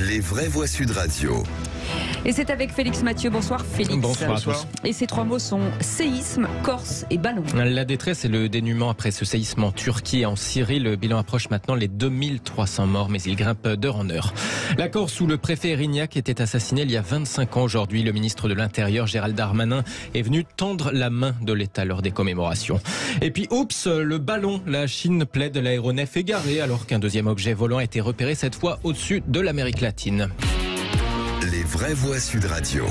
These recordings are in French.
Les vraies voix Sud Radio. Et c'est avec Félix Mathieu. Bonsoir Félix. Bonsoir à tous. Et ces trois mots sont séisme, Corse et ballon. La détresse et le dénuement après ce séisme en Turquie et en Syrie. Le bilan approche maintenant les 2300 morts, mais il grimpe d'heure en heure. La Corse, où le préfet Erignac était assassiné il y a 25 ans aujourd'hui, le ministre de l'Intérieur, Gérald Darmanin, est venu tendre la main de l'État lors des commémorations. Et puis, oups, le ballon. La Chine plaide l'aéronef égaré alors qu'un deuxième objet volant a été repéré cette fois au-dessus de l'Amérique latine. Les vraies voix Sud Radio.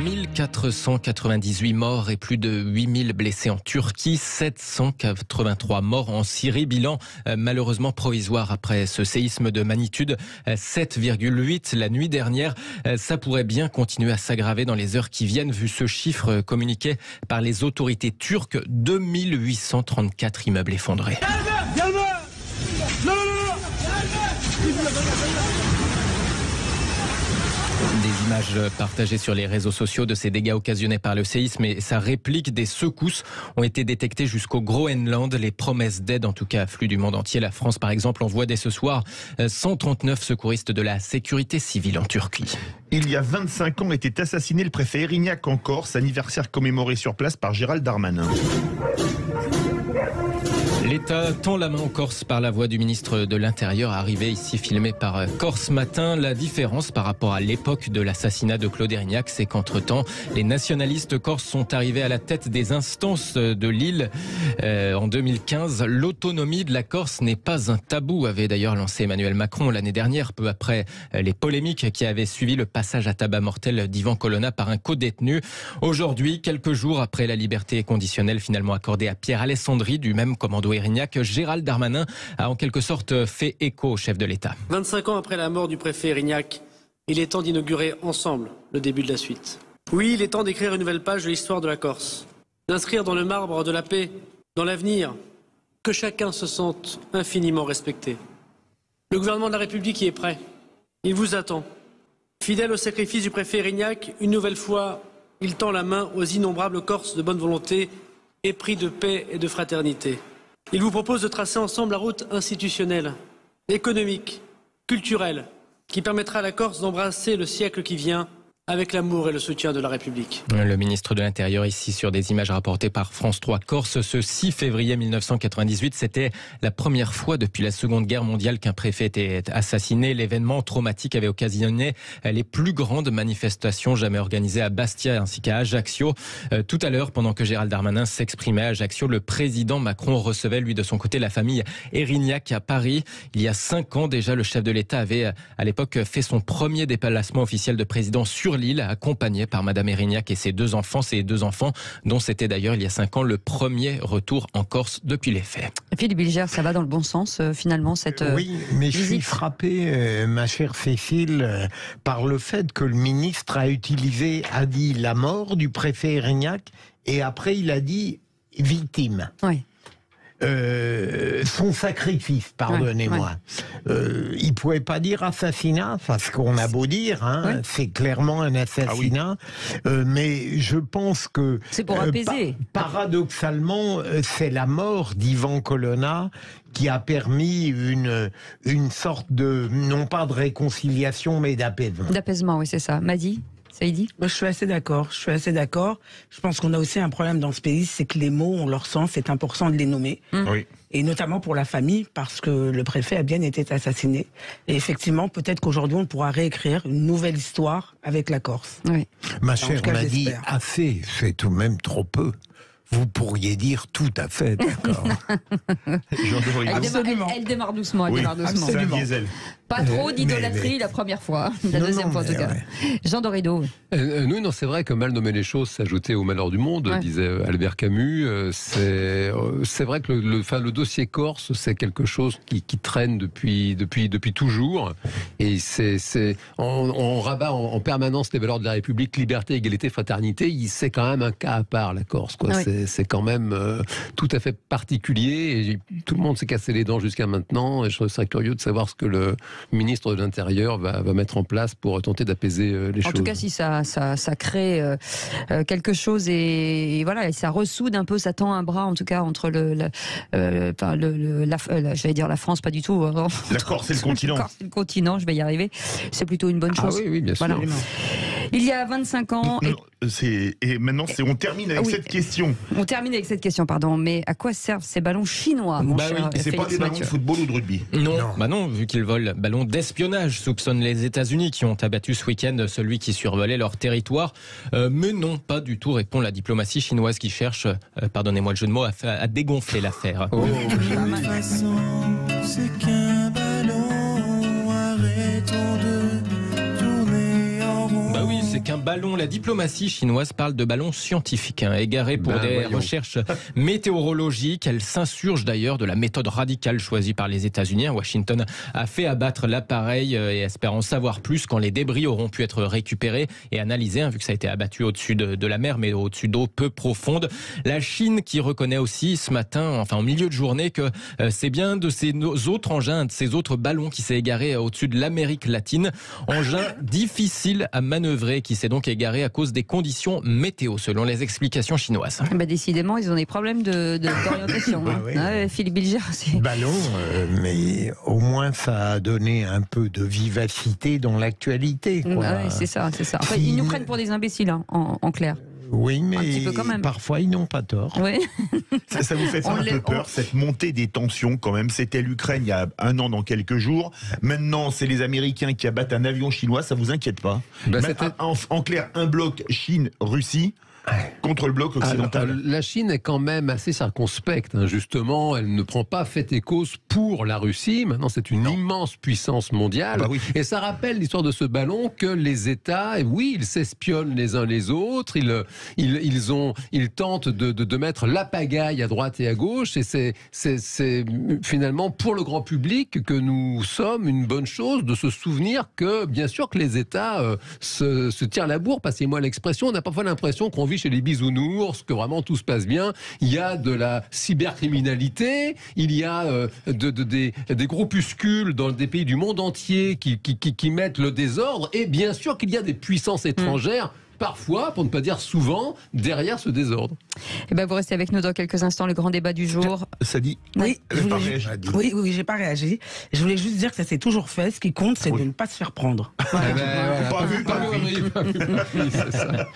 1498 morts et plus de 8000 blessés en Turquie, 783 morts en Syrie. Bilan malheureusement provisoire après ce séisme de magnitude 7,8 la nuit dernière. Ça pourrait bien continuer à s'aggraver dans les heures qui viennent vu ce chiffre communiqué par les autorités turques. 2834 immeubles effondrés. Des images partagées sur les réseaux sociaux de ces dégâts occasionnés par le séisme et sa réplique. Des secousses ont été détectées jusqu'au Groenland. Les promesses d'aide, en tout cas, affluent du monde entier. La France, par exemple, envoie dès ce soir 139 secouristes de la sécurité civile en Turquie. Il y a 25 ans était assassiné le préfet Erignac en Corse, anniversaire commémoré sur place par Gérald Darmanin. L'État tend la main en Corse par la voix du ministre de l'Intérieur, arrivé ici filmé par Corse Matin. La différence par rapport à l'époque de l'assassinat de Claude Erignac, c'est qu'entre-temps, les nationalistes corses sont arrivés à la tête des instances de l'île. En 2015, l'autonomie de la Corse n'est pas un tabou, avait d'ailleurs lancé Emmanuel Macron l'année dernière, peu après les polémiques qui avaient suivi le passage à tabac mortel d'Ivan Colonna par un codétenu. Aujourd'hui, quelques jours après la liberté conditionnelle finalement accordée à Pierre Alessandri, du même commando Erignac, Gérald Darmanin a en quelque sorte fait écho au chef de l'État. 25 ans après la mort du préfet Erignac, il est temps d'inaugurer ensemble le début de la suite. Oui, il est temps d'écrire une nouvelle page de l'histoire de la Corse, d'inscrire dans le marbre de la paix, dans l'avenir, que chacun se sente infiniment respecté. Le gouvernement de la République y est prêt. Il vous attend. Fidèle au sacrifice du préfet Erignac, une nouvelle fois, il tend la main aux innombrables Corses de bonne volonté, épris de paix et de fraternité. Il vous propose de tracer ensemble la route institutionnelle, économique, culturelle, qui permettra à la Corse d'embrasser le siècle qui vient avec l'amour et le soutien de la République. Le ministre de l'Intérieur ici sur des images rapportées par France 3 Corse. Ce 6 février 1998, c'était la première fois depuis la Seconde Guerre mondiale qu'un préfet était assassiné. L'événement traumatique avait occasionné les plus grandes manifestations jamais organisées à Bastia ainsi qu'à Ajaccio. Tout à l'heure, pendant que Gérald Darmanin s'exprimait à Ajaccio, le président Macron recevait lui de son côté la famille Erignac à Paris. Il y a 5 ans déjà, le chef de l'État avait à l'époque fait son premier déplacement officiel de président sur l'île, accompagné par Madame Erignac et ses deux enfants, dont c'était d'ailleurs il y a 5 ans le premier retour en Corse depuis les faits. Philippe Bilger, ça va dans le bon sens finalement cette Oui, mais visite. Je suis frappé, ma chère Cécile, par le fait que le ministre a dit la mort du préfet Erignac et après il a dit victime. Oui. Son sacrifice, pardonnez-moi. Il pouvait pas dire assassinat, parce qu'on a beau dire, c'est clairement un assassinat, mais je pense que c'est pour apaiser. Paradoxalement, c'est la mort d'Ivan Colonna qui a permis une sorte de, non pas de réconciliation, mais d'apaisement. D'apaisement, oui, c'est ça. Madi, Saïdi ? Moi, je suis assez d'accord. Je pense qu'on a aussi un problème dans ce pays, c'est que les mots ont leur sens, c'est important de les nommer. Oui. Et notamment pour la famille, parce que le préfet a bien été assassiné. Et effectivement, peut-être qu'aujourd'hui, on pourra réécrire une nouvelle histoire avec la Corse. Oui. Ma chère m'a dit assez, c'est tout de même trop peu. Vous pourriez dire tout à fait, d'accord. Elle démarre doucement. Oui, C'est un diesel. Pas trop d'idolâtrie la première fois, la deuxième fois en tout cas. Jean Dorido. Non, c'est vrai que mal nommer les choses s'ajoutait au malheur du monde, disait Albert Camus. C'est vrai que le dossier Corse, c'est quelque chose qui traîne depuis toujours. Et on rabat en permanence les valeurs de la République, liberté, égalité, fraternité. C'est quand même un cas à part, la Corse, quoi. C'est quand même tout à fait particulier. Et tout le monde s'est cassé les dents jusqu'à maintenant. Et je serais curieux de savoir ce que ministre de l'Intérieur va mettre en place pour tenter d'apaiser les choses. En tout cas, si ça crée quelque chose et voilà, et ça ressoude un peu, ça tend un bras en tout cas entre j'allais dire la France, pas du tout. La Corse et le continent. La Corse et le continent, je vais y arriver. C'est plutôt une bonne chose. Ah oui, bien sûr. Voilà. Il y a 25 ans. Et maintenant, on termine avec cette question. On termine avec cette question, pardon. Mais à quoi servent ces ballons chinois, mon cher Et c'est pas des ballons de football ou de rugby. Non, vu qu'ils volent ballons d'espionnage, soupçonnent les États-Unis qui ont abattu ce week-end celui qui survolait leur territoire. Mais non, pas du tout, répond la diplomatie chinoise qui cherche, pardonnez-moi le jeu de mots, à dégonfler l'affaire. De toute façon, c'est qu'un ballon, arrêtons de tourner en rond. Bah oui, c'est qu'un ballon. La diplomatie chinoise parle de ballons scientifiques, égarés pour des recherches météorologiques. Elle s'insurge d'ailleurs de la méthode radicale choisie par les États-Unis. Washington a fait abattre l'appareil et espère en savoir plus quand les débris auront pu être récupérés et analysés, vu que ça a été abattu au-dessus de la mer, mais au-dessus d'eau peu profonde. La Chine qui reconnaît aussi ce matin, enfin en milieu de journée, que c'est bien de ces autres engins, de ces autres ballons qui s'est égaré au-dessus de l'Amérique latine. Engin difficile à manœuvrer qui s'est donc égaré à cause des conditions météo, selon les explications chinoises. Décidément, ils ont des problèmes d'orientation. Philippe Bilger aussi. Ballon, mais au moins ça a donné un peu de vivacité dans l'actualité. C'est ça. Enfin, ils nous prennent pour des imbéciles, en clair. Oui, mais un petit peu quand même. Parfois ils n'ont pas tort. Oui. Ça vous fait pas un peu peur, cette montée des tensions quand même? C'était l'Ukraine il y a un an dans quelques jours. Maintenant, c'est les Américains qui abattent un avion chinois. Ça vous inquiète pas? En clair, un bloc Chine-Russie contre le bloc occidental. Alors, la Chine est quand même assez circonspecte, justement. Elle ne prend pas fait et cause pour la Russie. Maintenant, c'est une immense puissance mondiale. Et ça rappelle l'histoire de ce ballon que les États, ils s'espionnent les uns les autres. Ils tentent de mettre la pagaille à droite et à gauche. Et c'est finalement pour le grand public que nous sommes une bonne chose de se souvenir que, bien sûr, que les États se tirent la bourre. Passez-moi l'expression. On a parfois l'impression qu'on vit chez les bisounours, que vraiment tout se passe bien. Il y a de la cybercriminalité, il y a des groupuscules dans des pays du monde entier qui mettent le désordre, et bien sûr qu'il y a des puissances étrangères, parfois, pour ne pas dire souvent, derrière ce désordre. Vous restez avec nous dans quelques instants, le grand débat du jour. Ça dit Oui, j'ai pas réagi. Je voulais juste dire que ça s'est toujours fait. Ce qui compte, c'est de ne pas se faire prendre. Pas vu. C'est ça.